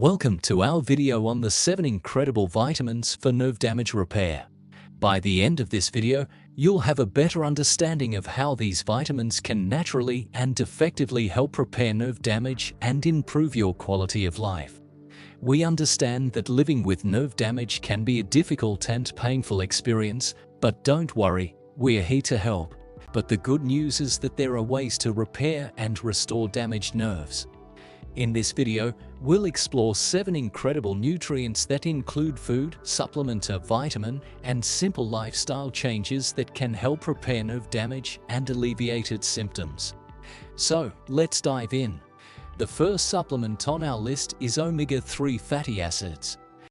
Welcome to our video on the 7 incredible vitamins for nerve damage repair. By the end of this video, you'll have a better understanding of how these vitamins can naturally and effectively help repair nerve damage and improve your quality of life. We understand that living with nerve damage can be a difficult and painful experience, but don't worry, we're here to help. But the good news is that there are ways to repair and restore damaged nerves. In this video, we'll explore 7 incredible nutrients that include food, supplement, a vitamin, and simple lifestyle changes that can help repair nerve damage and alleviate its symptoms. So, let's dive in. The first supplement on our list is omega-3 fatty acids.